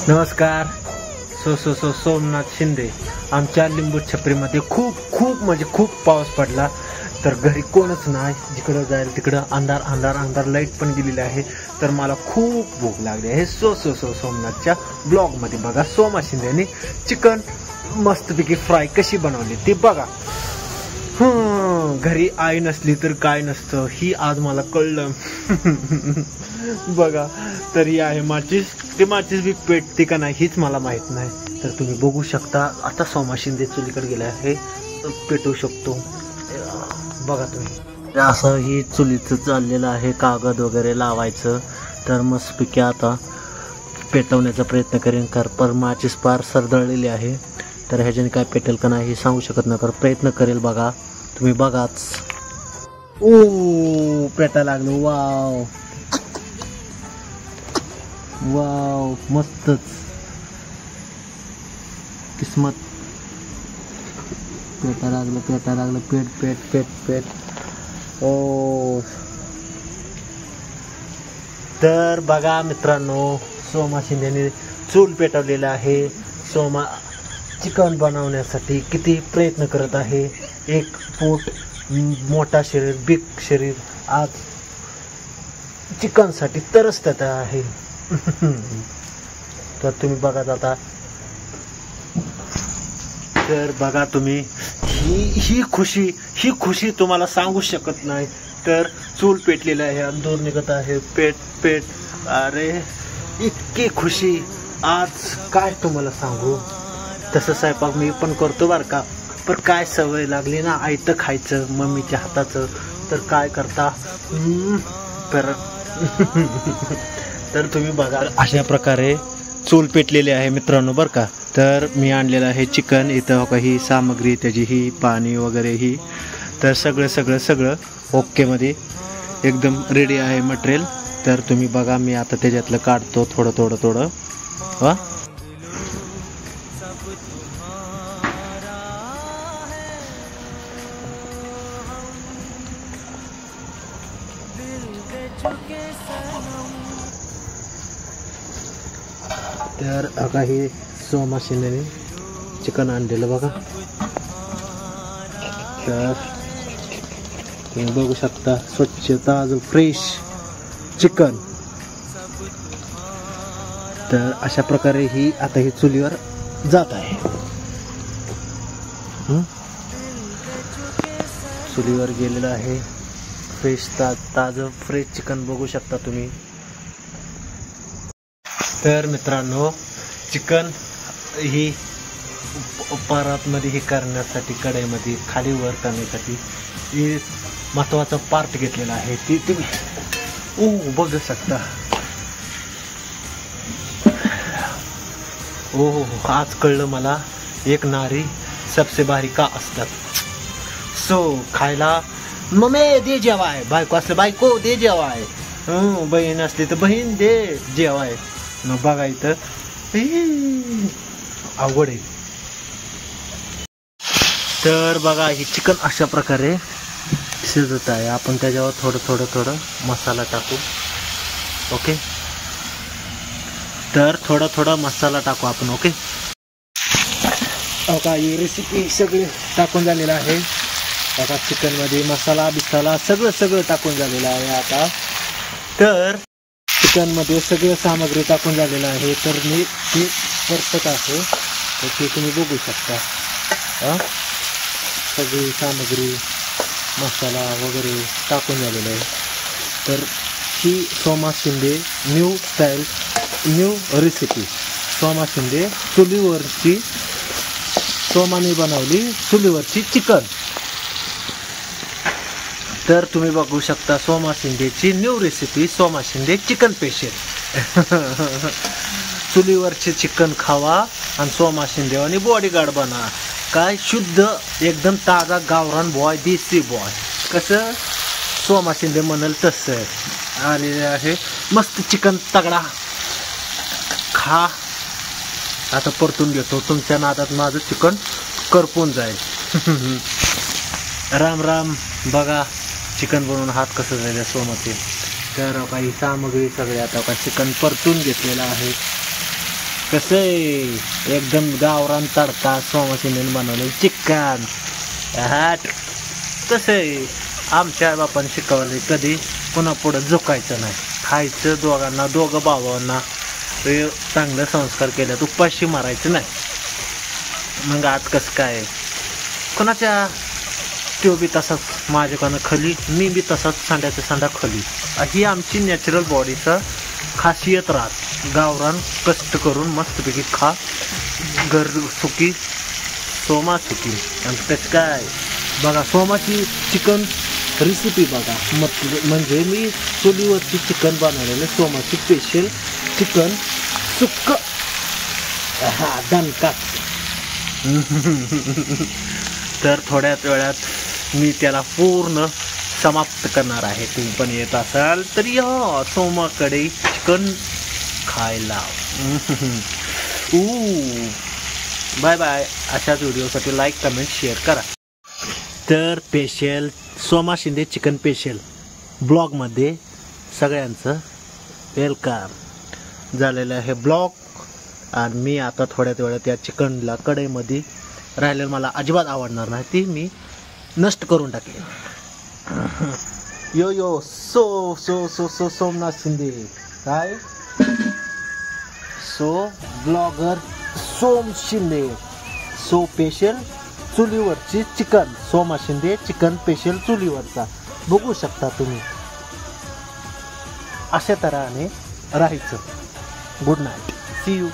नमस्कार. सोमनाथ शिंदे. आमच्या लिंबू छपरीमध्ये खूप म्हणजे खूप पाऊस पडला, तर घरी कोणच नाही. जिकडं जाईल तिकडं अंधार अंधार अंधार, लाईट पण गेलेली आहे. तर मला खूप भूक लागली आहे. सोमनाथच्या ब्लॉगमध्ये बघा, सोमा शिंदेने चिकन मस्तपैकी फ्राय कशी बनवली ती बघा. घरी आई नसली तर काय नसतं, ही आज मला कळलं. बघा, तर ही आहे माचीस. ती माचीस बी पेटते का नाही हीच मला माहित नाही. तर तुम्ही बघू शकता, आता सोमा शिंदे चुलीकडे गेला आहे, पेटवू शकतो. बघा तुम्ही, असं ही चुलीचं चाललेलं आहे, कागद वगैरे लावायचं. तर मस्तपैकी आता पेटवण्याचा प्रयत्न करेन, पर माचीस पार सरदळलेली आहे. तर ह्याच्याने काय पेटेल का नाही सांगू शकत नाही, पर प्रयत्न करेल. बघा तुम्ही, बघाच. ओ, पेटायला लागलो. वाव वाव, मस्तच. किस्मत. पेटायला लागलं. पेट. ओ, तर बघा मित्रांनो, सोमा शिंदेने चूल पेटवलेला आहे. सोमा चिकन बनवण्यासाठी किती प्रयत्न करत आहे. एक फूट मोठा शरीर, बिग शरीर आज चिकनसाठी तरसत आहे. तर तुम्ही बघा आता. तर बघा तुम्ही, ही खुशी तुम्हाला सांगू शकत नाही. तर चूल पेटलेला आहे, अंधूर निघत आहे. पेट. अरे, इतकी खुशी आज काय तुम्हाला सांगू. तसं स्वयंपाक मी पण करतो बरं का, पण काय सवय लागली ना आयतं खायचं मम्मीच्या हाताचं. तर काय करता. तर तुम्ही बघा, अशा प्रकारे चूल पेटलेली आहे मित्रांनो बरं का. तर मी आणलेलं आहे चिकन. इथं काही सामग्री त्याची, ही पाणी वगैरे ही. तर सगळं ओके मध्ये एकदम रेडी आहे मटेरियल. तर तुम्ही बघा, मी आता त्याच्यातलं काढतो थोडं. वा, तर बघा, हे सोमा शिंदेने चिकन आणलेलं बघा. तर तुम्ही बघू शकता, स्वच्छ ताजं फ्रेश चिकन. तर अशा प्रकारे ही आता ही चुलीवर जात आहे. चुलीवर गेलेलं आहे फ्रेश ताजं फ्रेश चिकन बघू शकता तुम्ही. तर मित्रांनो, चिकन ही परातमध्ये हे करण्यासाठी, कढईमध्ये खाली वर करण्यासाठी ही महत्त्वाचा पार्ट घेतलेला आहे. ती तुम्ही बघू शकता. आज कळलं मला, एक नारी सबसे भारी का असतात. खायला मम्मी दे जेवाय, बायको असलं बायको दे जेवाय, बहीण असली तर बहीण दे जेवाय. मग बघा, इथं अवघड आहे. तर बघा, ही चिकन अशा प्रकारे शिजत आहे. आपण त्याच्यावर थोडं मसाला टाकू. ओके, तर थोडा मसाला टाकू आपण. ओके, बघा, ही रेसिपी सगळी टाकून झालेलं आहे. बघा, चिकनमध्ये मसाला बिसाला सगळं टाकून झालेलं आहे. आता तर चिकनमध्ये सगळं सामग्री टाकून झालेलं आहे. तर मी ती परतत आहे. तर ते तुम्ही बघू शकता. सगळी सामग्री, मसाला वगैरे टाकून झालेलं आहे. तर ही सोमा शिंदे न्यू रेसिपी. सोमा शिंदे चुलीवरची, सोमाने बनवली चुलीवरची चिकन. तर तुम्ही बघू शकता, सोमा शिंदेची new recipe, Soma Shinde chicken special. चुलीवरचे चिकन खावा आणि सोमा शिंदे आणि बॉडीगार्ड बना. काय शुद्ध एकदम ताजा गावरान बॉय, देसी बॉय. कसं सोमा शिंदे म्हणाल तसं आलेले आहे. मस्त चिकन तगडा खा. आता परतून घेतो. तुमच्या नादात माझं चिकन करपून जाईल. राम. बघा, चिकन बनवून हात कसं जाईल सोमाचे. तर काही सामग्री सगळे आता चिकन परतून घेतलेलं आहे. कसं आहे एकदम गावरान तडका सोमा शिंदेने बनवलं चिकन. हाट कसं आहे आमच्या आई बापाने शिकवले कधी पुन्हा पुढं झुकायचं नाही, खायचं दोघांना, दोघं भावांना चांगले संस्कार केले, उपाशी मारायचं नाही. मग आज कसं काय कोणाच्या तो बी तसाच माझ्याकडनं खली, मी बी तसाच सांड्याचा सांडा खली. ही आमची नॅचरल बॉडीचं खासियत राहत. गावरान कष्ट करून मस्तपैकी खा, घर सुखी सोमा सुखी. आणि कसं काय बघा सोमाची चिकन रेसिपी बघा. म्हणजे मी चुलीवरची चिकन बनवलेलं सोमाची स्पेशल चिकन सुक्क दणकाच. तर थोड्याच वेळात मी त्याला पूर्ण समाप्त करणार आहे. तुम्ही पण येत असाल तर या सोमाकडे चिकन खायला. Bye bye. अशाच व्हिडिओसाठी लाईक कमेंट शेअर करा. तर special Soma Shinde chicken special ब्लॉगमध्ये सगळ्यांचं वेलकम झालेलं आहे ब्लॉग. आणि मी आता थोड्याच वेळात या चिकनला कढईमध्ये राहिलेलं मला अजिबात आवडणार नाही, ती मी नष्ट करून टाकले. Yo yo so so so so Somnath Shinde काय so blogger Som Shinde so special चुलीवरची chicken Soma Shinde chicken special चुलीवरचा बघू शकता तुम्ही. अशा तऱ्हेने राहायचं. Good night, see you.